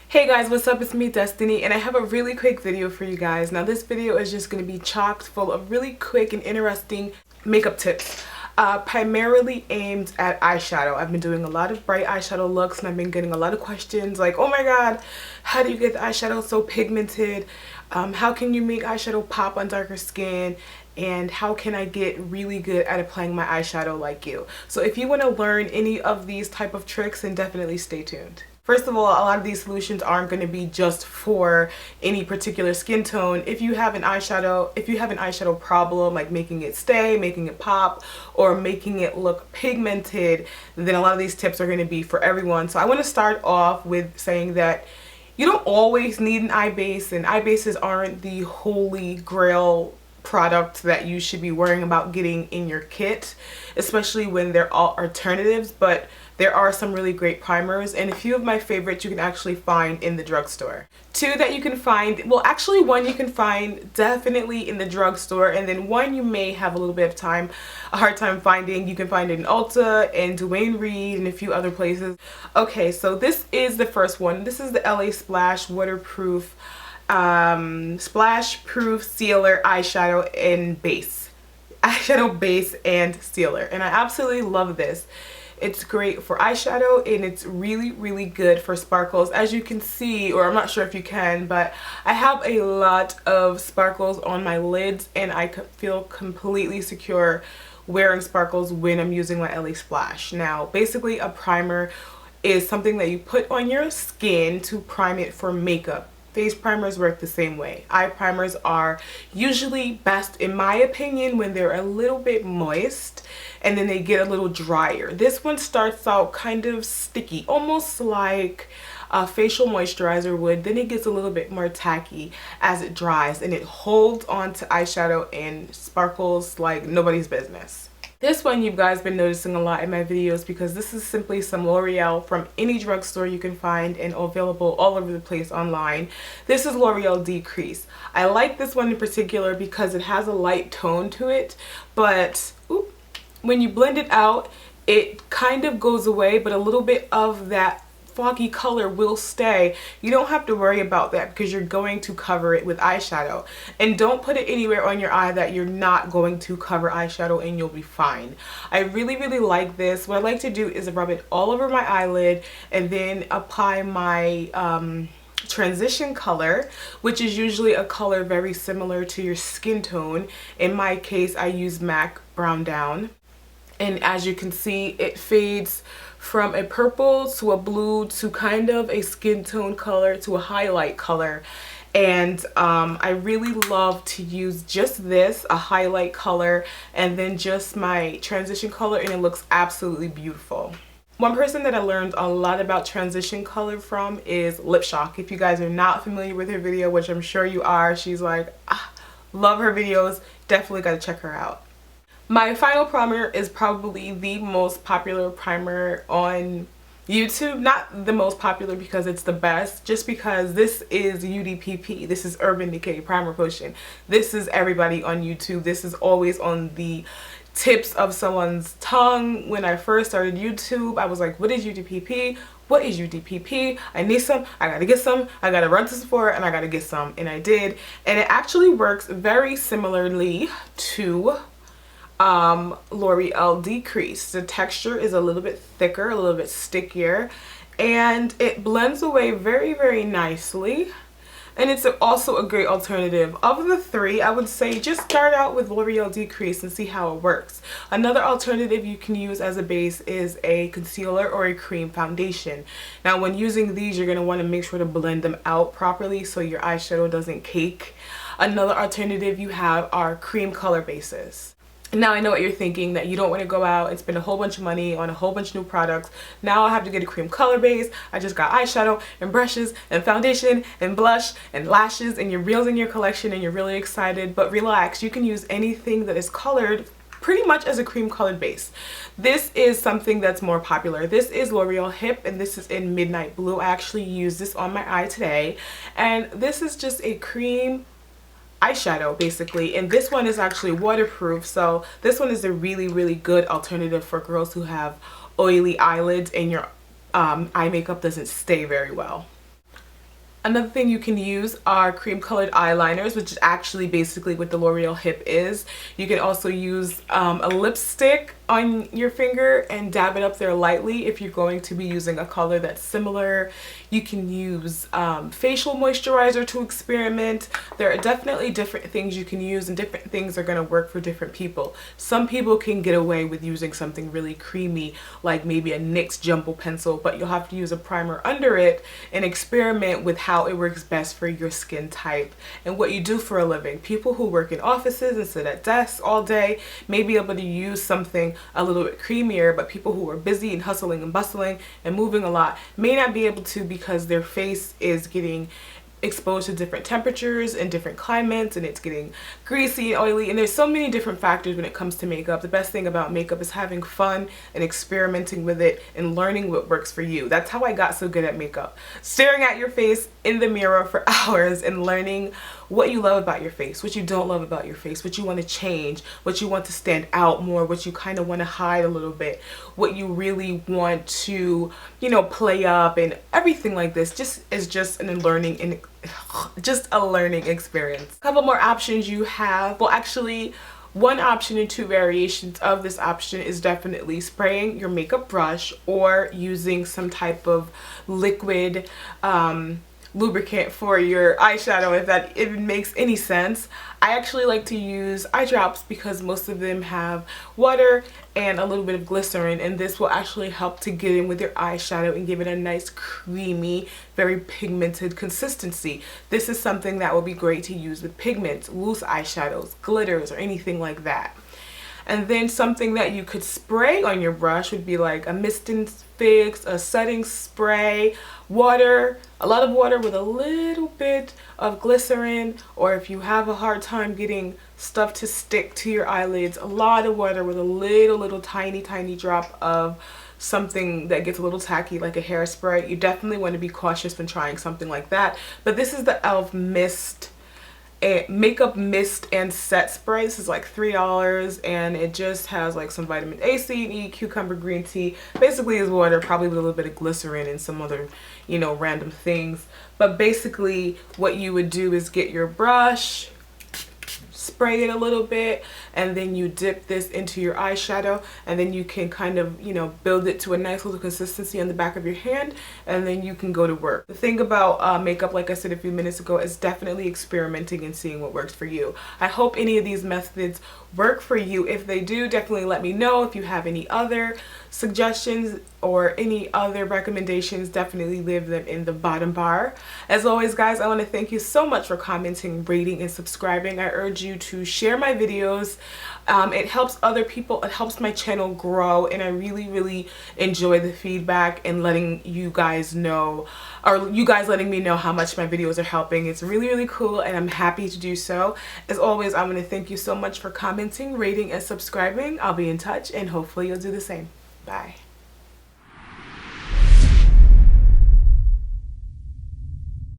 Hey guys, what's up? It's me, Destiny, and I have a really quick video for you guys. Now this video is just going to be chocked full of really quick and interesting makeup tips, primarily aimed at eyeshadow. I've been doing a lot of bright eyeshadow looks and I've been getting a lot of questions like, oh my god, how do you get the eyeshadow so pigmented? How can you make eyeshadow pop on darker skin? And how can I get really good at applying my eyeshadow like you? So if you want to learn any of these type of tricks, then definitely stay tuned. First of all, a lot of these solutions aren't going to be just for any particular skin tone. If you have an eyeshadow problem, like making it stay, making it pop, or making it look pigmented, then a lot of these tips are going to be for everyone. So I want to start off with saying that you don't always need an eye base, and eye bases aren't the holy grail product that you should be worrying about getting in your kit, especially when they're all alternatives. But there are some really great primers, and a few of my favorites you can actually find in the drugstore. Two that you can find, well actually one you can find definitely in the drugstore, and then one you may have a little bit of a hard time finding. You can find it in Ulta and Duane Reade and a few other places. Okay, so this is the first one. This is the LA Splash waterproof splash proof sealer eyeshadow and base and sealer, and I absolutely love this. It's great for eyeshadow and it's really good for sparkles. As you can see, or I'm not sure if you can, but I have a lot of sparkles on my lids and I feel completely secure wearing sparkles when I'm using my LA Splash. Now basically a primer is something that you put on your skin to prime it for makeup. Face primers work the same way. Eye primers are usually best, in my opinion, when they're a little bit moist and then they get a little drier. This one starts out kind of sticky, almost like a facial moisturizer would. Then it gets a little bit more tacky as it dries, and it holds on to eyeshadow and sparkles like nobody's business. This one you guys been noticing a lot in my videos because this is simply some L'Oreal from any drugstore you can find and available all over the place online. This is L'Oreal Decrease. I like this one in particular because it has a light tone to it, but when you blend it out, it kind of goes away, but a little bit of that foggy color will stay. You don't have to worry about that because you're going to cover it with eyeshadow. And don't put it anywhere on your eye that you're not going to cover eyeshadow, and you'll be fine. I really like this. What I like to do is rub it all over my eyelid and then apply my transition color, which is usually a color very similar to your skin tone. In my case, I use MAC Brown Down. And as you can see, it fades from a purple to a blue to kind of a skin tone color to a highlight color. And I really love to use just this, a highlight color, and then just my transition color, and it looks absolutely beautiful. One person that I learned a lot about transition color from is Lipshock. If you guys are not familiar with her video, which I'm sure you are, she's like, love her videos, definitely gotta check her out. My final primer is probably the most popular primer on YouTube. Not the most popular because it's the best, just because this is UDPP. This is Urban Decay Primer Potion. This is everybody on YouTube. This is always on the tips of someone's tongue. When I first started YouTube, I was like, what is UDPP? What is UDPP? I need some, I gotta get some, I gotta run to Sephora and I gotta get some, and I did. And it actually works very similarly to L'Oreal Decrease. The texture is a little bit thicker, a little bit stickier, and it blends away very nicely, and it's also a great alternative. Of the three, I would say just start out with L'Oreal Decrease and see how it works. Another alternative you can use as a base is a concealer or a cream foundation. Now when using these, you're going to want to make sure to blend them out properly so your eyeshadow doesn't cake. Another alternative you have are cream color bases. Now I know what you're thinking, that you don't want to go out and spend a whole bunch of money on a whole bunch of new products. Now I have to get a cream color base. I just got eyeshadow and brushes and foundation and blush and lashes and your reels in your collection and you're really excited. But relax, you can use anything that is colored pretty much as a cream colored base. This is something that's more popular. This is L'Oreal Hip and this is in Midnight Blue. I actually used this on my eye today, and this is just a cream eyeshadow basically, and this one is actually waterproof, so this one is a really good alternative for girls who have oily eyelids and your eye makeup doesn't stay very well. Another thing you can use are cream colored eyeliners, which is actually basically what the L'Oreal Hip is. You can also use a lipstick on your finger and dab it up there lightly if you're going to be using a color that's similar. You can use facial moisturizer to experiment. There are definitely different things you can use, and different things are going to work for different people. Some people can get away with using something really creamy like maybe a NYX Jumbo Pencil, but you'll have to use a primer under it and experiment with how it works best for your skin type and what you do for a living. People who work in offices and sit at desks all day may be able to use something a little bit creamier, but people who are busy and hustling and bustling and moving a lot may not be able to because their face is getting exposed to different temperatures and different climates, and it's getting greasy and oily, and there's so many different factors when it comes to makeup. The best thing about makeup is having fun and experimenting with it and learning what works for you. That's how I got so good at makeup. Staring at your face in the mirror for hours and learning what you love about your face, what you don't love about your face, what you want to change, what you want to stand out more, what you kind of want to hide a little bit, what you really want to, you know, play up, and everything like this is just a learning experience. A couple more options you have. Well, actually, one option and two variations of this option is definitely spraying your makeup brush or using some type of liquid lubricant for your eyeshadow, if it makes any sense. I actually like to use eye drops because most of them have water and a little bit of glycerin, and this will actually help to get in with your eyeshadow and give it a nice creamy, very pigmented consistency. This is something that will be great to use with pigments, loose eyeshadows, glitters, or anything like that. And then something that you could spray on your brush would be like a mist and fix, a setting spray, water, a lot of water with a little bit of glycerin, or if you have a hard time getting stuff to stick to your eyelids, a lot of water with a little tiny drop of something that gets a little tacky like a hairspray. You definitely want to be cautious when trying something like that. But this is the e.l.f. mist. A makeup mist and set spray. This is like $3, and it just has like some vitamin A, C, and E, cucumber green tea. Basically is water, probably with a little bit of glycerin and some other, you know, random things. But basically what you would do is get your brush, spray it a little bit, and then you dip this into your eyeshadow, and then you can kind of, you know, build it to a nice little consistency on the back of your hand, and then you can go to work. The thing about makeup, like I said a few minutes ago, is definitely experimenting and seeing what works for you. I hope any of these methods work for you. If they do, definitely let me know. If you have any other suggestions or any other recommendations, definitely leave them in the bottom bar. As always, guys, I want to thank you so much for commenting, rating, and subscribing. I urge you to share my videos. It helps other people, it helps my channel grow, and I really enjoy the feedback and letting you guys know, or you guys letting me know how much my videos are helping. It's really cool, and I'm happy to do so. As always, I want to thank you so much for commenting, rating, and subscribing. I'll be in touch, and hopefully you'll do the same. Bye.